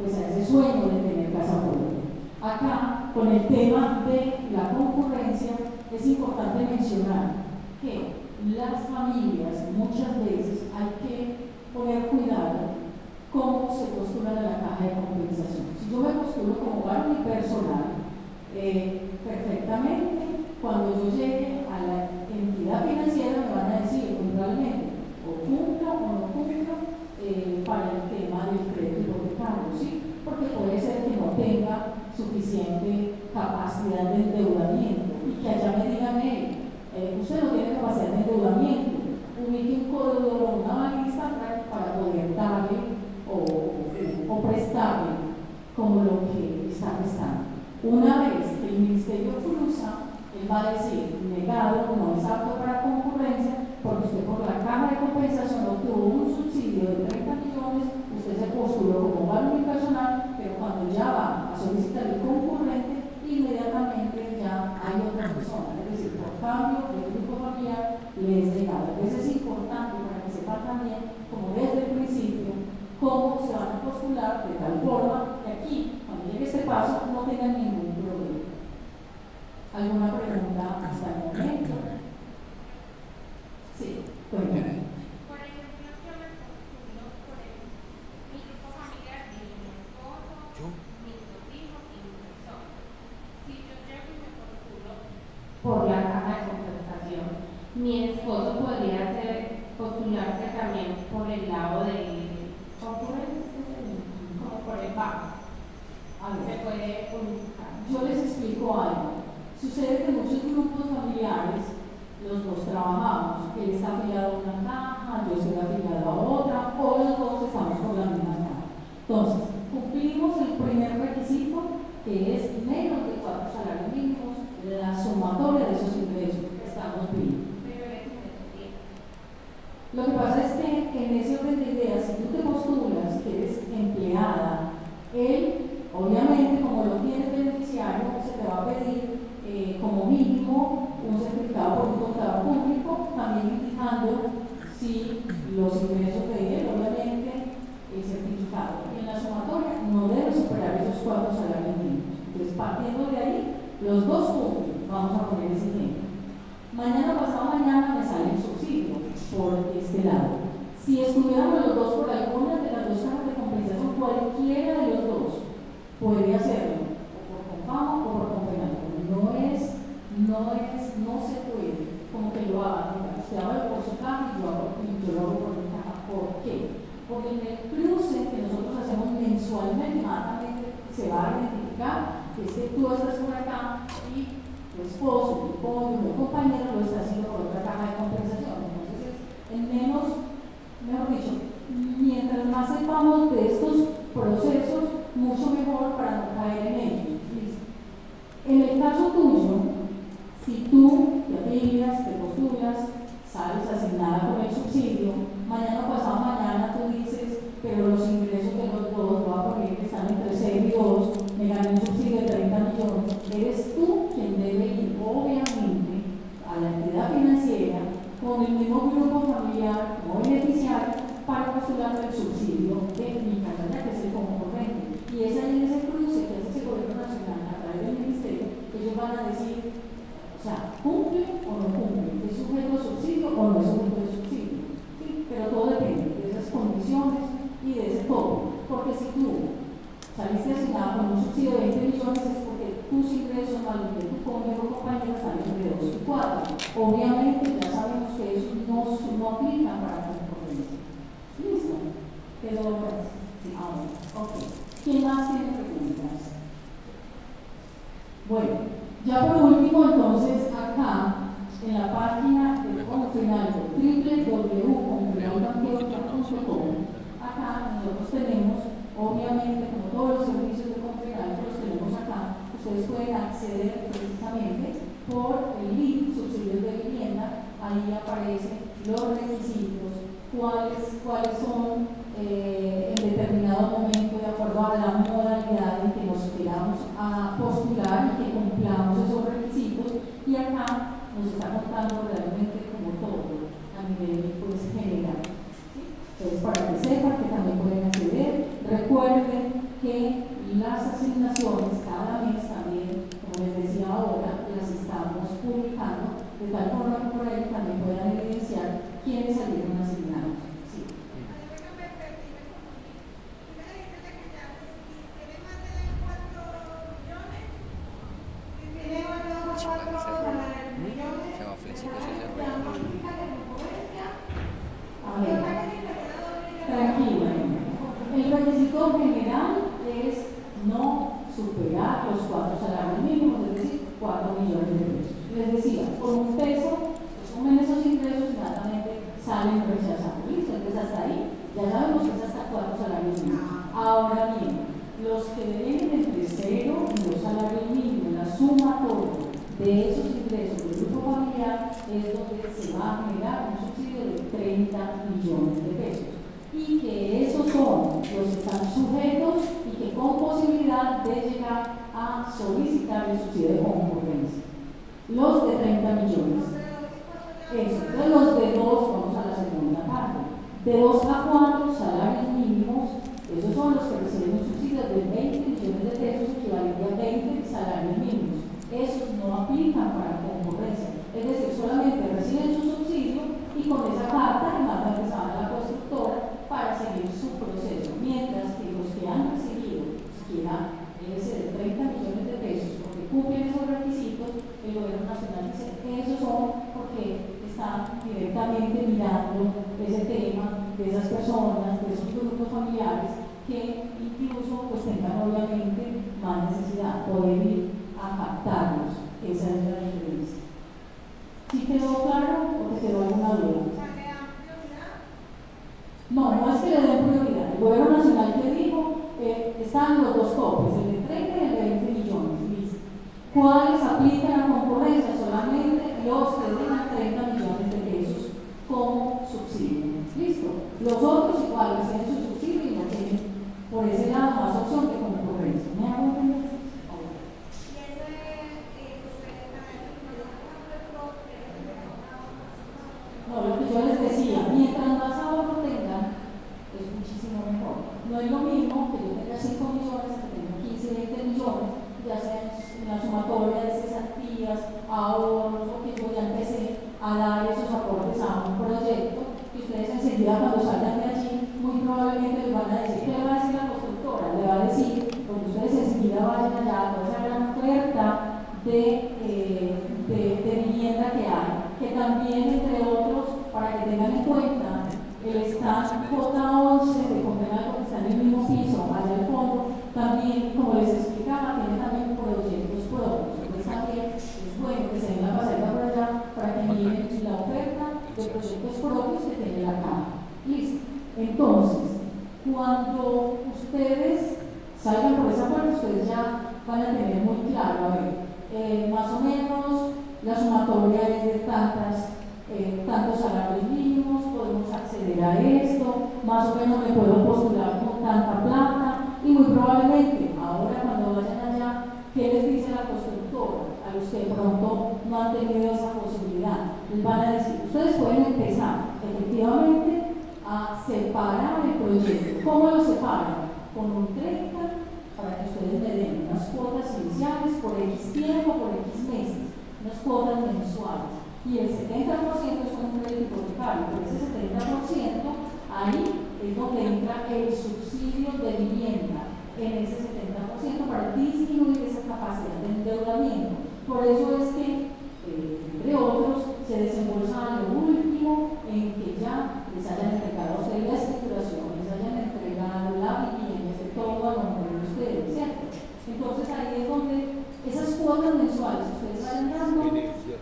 ese sueño de tener casa propia. Acá, con el tema de la concurrencia, es importante mencionar que las familias muchas veces hay que poner cuidado cómo se postulan a la caja de compensación. Si yo me postulo como hogar unipersonal, perfectamente, cuando yo llegue a la entidad financiera me van a decir puntualmente o cumplo o no cumplo para el tema del crédito hipotecario, ¿sí? Porque puede ser que no tenga suficiente capacidad de endeudamiento y que allá me digan, usted no tiene capacidad de endeudamiento, ubique un Él va a decir, negado, no es apto para concurrencia, porque usted por la caja de compensación obtuvo un subsidio de 30 millones, usted se postuló como hogar unipersonal, pero cuando ya va a solicitar el concurrente, inmediatamente ya hay otra persona. Es decir, por cambio del grupo familiar le es negado. Entonces es importante para que sepan también, como desde el principio, cómo se van a postular de tal forma que aquí, cuando llegue este paso, no tengan ningún problema. ¿Alguna pregunta hasta el momento? Sí, cuéntame. Por ejemplo, yo me postulo por mi grupo familiar de mi esposo, mis dos hijos y mi persona. Si yo llego y me postulo por la caja de compensación, mi esposo podría postularse también por el lado del concurrente, como por el banco. Se puede unificar. Yo les explico algo. Sucede que muchos grupos familiares, los dos trabajamos, él está afiliado a una caja, yo estoy afiliado a otra, o los dos estamos por la misma caja. Entonces, cumplimos el primer requisito, que es menos de 4 salarios mínimos, la sumatoria de esos ingresos que estamos pidiendo. Lo que pasa es que en ese orden de ideas, si tú te postulas que eres empleada, él, obviamente, como lo tienes beneficiario, se te va a pedir como mínimo un certificado por un contador público, también indicando si los ingresos de él, obviamente, el certificado. Y en la sumatoria no debe superar esos 4 salarios mínimos. Entonces, partiendo de ahí, los dos cumplen. Vamos a poner ese ejemplo. Mañana pasado mañana me sale el subsidio por este lado. Si estuviéramos los dos por alguna de las dos cajas de compensación, cualquiera de los dos puede hacerlo, o por Confama o por Confenalco. No se puede como que lo haga. Usted haga por su caja y yo lo hago por mi caja. ¿Por qué? Porque en el cruce que nosotros hacemos mensualmente, inmediatamente se va a identificar que es que tú estás por acá y tu esposo, tu cónyuge, tu compañero lo está haciendo por otra caja de compensación. Entonces, mejor dicho, mientras más sepamos de estos procesos, mucho mejor para no caer en ellos. ¿Listo? En el caso tuyo, si tú te afilias, te postulas, sales asignada con el subsidio, mañana pasado mañana tú dices, pero los ingresos de los dos, voy a poner que están entre 6 y 2, me gané un subsidio de 30 millones, eres tú quien debe ir, obviamente, a la entidad financiera con el mismo grupo familiar como beneficiario para postular el subsidio de mi casa, ya que es el concurrente. Y es ahí en ese cruce que hace el gobierno nacional a través del ministerio, que ellos van a decir, o sea, ¿cumple o no cumple? ¿Es sujeto a subsidio o no es sujeto de subsidio? ¿Sí? Pero todo depende de esas condiciones y de ese tope. Porque si tú saliste asignado con un subsidio de 20 millones es porque tus ingresos más los de tu cónyuge o compañero están entre 2 y 4. Obviamente ya sabemos que eso no aplica para concurrencia. ¿Listo? Quedó ahora. Ok. ¿Quién más tiene preguntas? Bueno, ya por último, entonces, acá, en la página de Confenalco, www.confenalco.com, acá nosotros tenemos, obviamente, como todos los servicios de Confenalco los tenemos acá, ustedes pueden acceder precisamente por el link subsidios de vivienda, ahí aparecen los requisitos, cuáles son en determinado momento, de acuerdo a la modalidad en que nos queramos a postular y que cumplamos esos requisitos, y acá nos está contando realmente como todo a nivel pues, general. ¿Sí? Entonces, para que sepan que también pueden acceder, recuerden que las asignaciones cada mes también, como les decía ahora, las estamos publicando, de tal forma que por ahí también puedan evidenciar quiénes salieron asignados. Sí. A ver, tranquila. El requisito general es no superar los 4 salarios mínimos, es decir, 4 millones de pesos. Les decía, con un peso, sumen esos ingresos y inmediatamente salen rechazados. ¿Listo? Entonces hasta ahí ya sabemos que es hasta 4 salarios mínimos. Ahora bien, los que deben entre 0 y 2 salarios mínimos, la sumatoria de esos ingresos ingresos del grupo familiar es donde se va a generar un subsidio de 30 millones de pesos. Y que esos son los que están sujetos y que con posibilidad de llegar a solicitar el subsidio de concurrencia. Los de 30 millones. Eso, de los de 2, vamos a la segunda parte. De 2 a 4 salarios mínimos, esos son los que reciben un subsidio de 20 millones de pesos, equivalente a 20 salarios mínimos. Esos no aplican para concurrencia. Es decir, solamente reciben su subsidio y con esa carta mandan que a la constructora para seguir su proceso, mientras que los que han recibido siquiera ese de 30 millones de pesos porque cumplen esos requisitos, el gobierno nacional dice que esos son porque están directamente mirando ese tema de esas personas, de esos grupos familiares que incluso pues tengan obviamente más necesidad, poder ir a captarlos. Esa es la diferencia. ¿Sí quedó claro o te quedó alguna duda? No, no es que le den prioridad. El gobierno nacional que dijo, están los dos topes, el de 30 y el de 20 millones. ¿Listo? ¿Cuáles aplican a concurrencia? Solamente los que dejan 30 millones de pesos como subsidio. ¿Listo? Los otros iguales tienen su subsidio y no tienen por ese lado más opción que concurrencia. ¿Me hago entender? No, lo que yo les decía, mientras más ahorro tengan, es muchísimo mejor. No es lo mismo que yo tenga 5 millones, que tenga 15, 20 millones, ya sea en la sumatoria de cesantías, ahorros, o que yo ya empecé a dar esos aportes a un proyecto, que ustedes enseguida cuando salgan de allí, muy probablemente les van a decir, ¿qué le va a decir la constructora? Le va a decir, cuando ustedes enseguida vayan allá a toda esa gran oferta de vivienda que hay, que también, entre otros, para que tengan en cuenta, está J11 de Copenhague, que está en el mismo piso, allá al fondo, también, como les explicaba, tiene también proyectos propios. Entonces también es bueno que se den la pasada por allá para que miren la oferta de proyectos propios que tiene la caja. Listo. Entonces, cuando ustedes salgan por esa puerta, ustedes ya van a tener muy claro, a ver, más o menos la sumatoria es de tantos salarios mínimos, podemos acceder a esto, más o menos me puedo postular con tanta plata y muy probablemente ahora cuando vayan allá, ¿qué les dice la constructora? A los que de pronto no han tenido esa posibilidad, les van a decir, ustedes pueden empezar efectivamente a separar el proyecto. ¿Cómo lo separan? Con un 30 para que ustedes me den unas cuotas iniciales por X tiempo, por X meses, unas cuotas mensuales. Y el 70% es un crédito hipotecario, pero ese 70% ahí es donde entra el subsidio de vivienda, en ese 70% para disminuir esa capacidad de endeudamiento. Por eso es que, entre otros, se desembolsa lo último en que ya les hayan entregado a ustedes la escrituración, les hayan entregado la vivienda, de todo a nombre de ustedes, ¿cierto? Entonces ahí es donde esas cuotas mensuales ustedes vayan dando,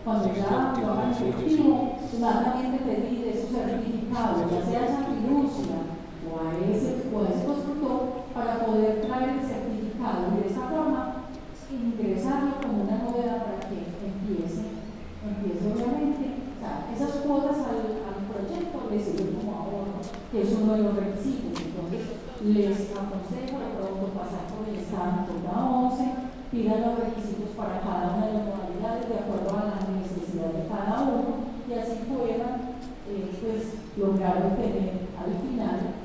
cuando ya lo hagan efectivo, inmediatamente pedir esos certificados, ya sea a esa fiducia o a ese constructor, para poder traer el certificado y de esa forma ingresarlo como una novedad para que empiece obviamente, o sea, esas cuotas al proyecto les sirven como ahorro, que es uno de los requisitos. Entonces les aconsejo de pronto pasar por el estado J11, pidan los requisitos para cada una de las modalidades de acuerdo a la necesidad de cada uno y así puedan pues, lograr obtener al final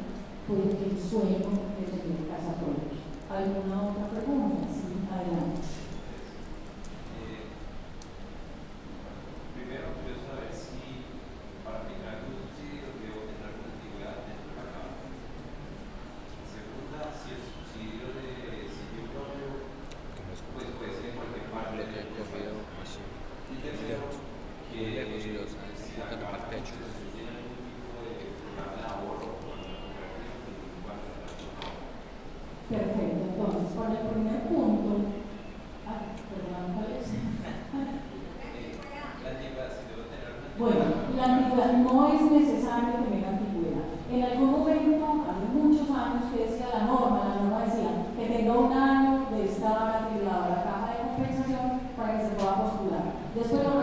pues, el sueño de tener casa propia. ¿Alguna otra pregunta? Sí, adelante. Primero, quiero saber si para aplicar un subsidio debo tener una antigüedad dentro de la caja. Segunda, si el subsidio de sitio propio pues puede ser en cualquier parte del cogido. Y tercero, que si la caja tiene algún tipo de programa de ahorro cuando la convertimos. Perfecto, entonces para el primer punto, perdón, ¿cuál es? La antigüedad, si debo tener una antigüedad. Bueno, la antigüedad no es necesario tener antigüedad. En algún momento, hace muchos años, que decía la norma decía que tenga un año de estar afiliado a la caja de compensación para que se pueda postular. Después lo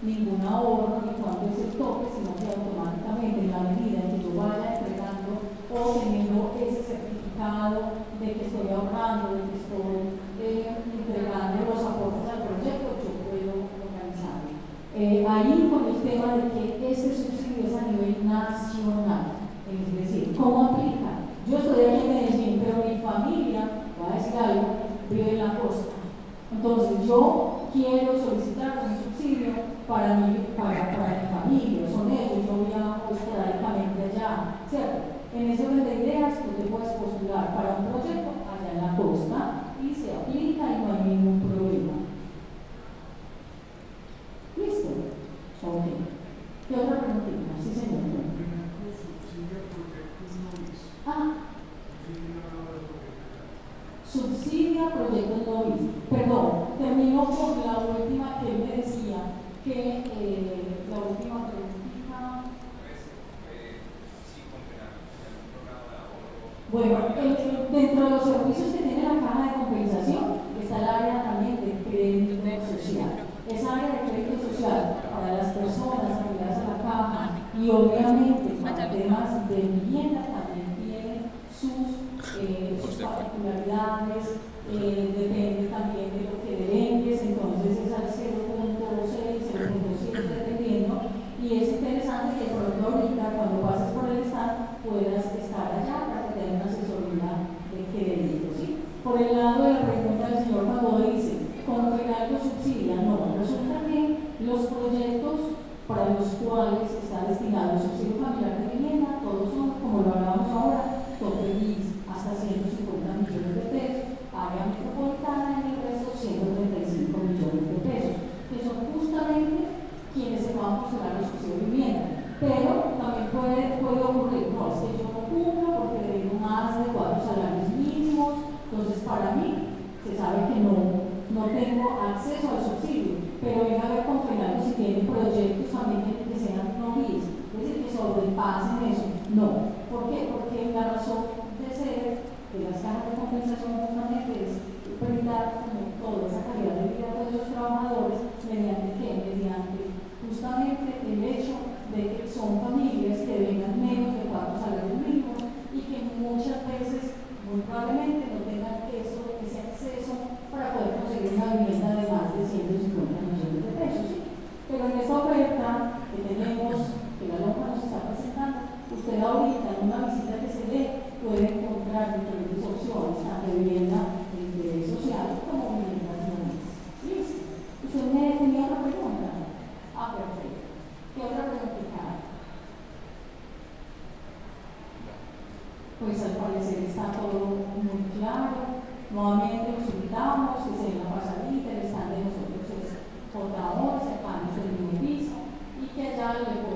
ningún ahorro ni cuánto es el tope, sino que automáticamente en la medida en que yo vaya entregando o teniendo ese certificado de que estoy ahorrando, de que estoy entregando los aportes al proyecto, yo puedo organizarlo. Ahí con el tema de que este subsidio es a nivel nacional, es decir, ¿cómo aplica? Yo estoy aquí en Medellín, pero mi familia, voy a decir algo, vive en la costa. Entonces yo quiero solicitar un subsidio para mi familia, son ellos, yo viajo esporádicamente allá, ¿cierto? En ese orden de ideas tú te puedes postular para un proyecto allá en la costa y se aplica y no hay ningún problema. ¿Listo? Ok. ¿Qué otra preguntita? Sí, señor. Subsidia proyectos no bis. Perdón, termino con la última que él me decía, que la última preguntita. Bueno, dentro de los servicios que tiene la caja de compensación está el área también de crédito social. Esa área de crédito social para las personas afiliadas a la caja y obviamente para temas de vivienda también tiene sus particularidades, depende también de lo que devengues, entonces es al 0.6, 0.7 dependiendo, y es interesante que por ejemplo ahorita cuando pases por el stand puedas estar allá para que te den una asesoría de crédito, ¿sí? Por el lado de la pregunta del señor cuando dice, ¿Confenalco subsidia? No, resulta que los proyectos para los cuales está destinado el subsidio familiar de vivienda, todos son, como lo hablábamos ahora, tope bis, hasta 150 millones de pesos, área metropolitana y el resto 135 millones de pesos, que son justamente quienes se van a postular los subsidios de vivienda. Pero también puede ocurrir, no, es que yo no cumplo porque debo más de 4 salarios mínimos, entonces para mí se sabe que no tengo acceso al subsidio, pero venga a ver con Confenalco si tienen proyectos también que sean no bis, es decir, que sobrepasen eso. No. ¿Por qué? Porque la razón de ser de las cajas de compensación justamente es brindar como toda esa calidad de vida a todos los trabajadores mediante ¿qué? Mediante justamente el hecho de que son familias que vengan menos de 4 salarios mínimos y que muchas veces, muy probablemente, no tengan ese acceso para poder conseguir una vivienda de más de 150 millones de pesos. ¿Sí? Pero en esta oferta que tenemos, que la LOMA nos está presentando, usted ahorita en una visita que se dé puede encontrar diferentes opciones, tanto de vivienda de interés social como viviendas no mixtas. ¿Listo? ¿Usted me tenía otra pregunta? Perfecto. ¿Qué otra pregunta? Pues al parecer está todo muy claro. Nuevamente los invitamos que se den la pasadita, el stand de nosotros es J11, Panes del mismo piso, y que allá le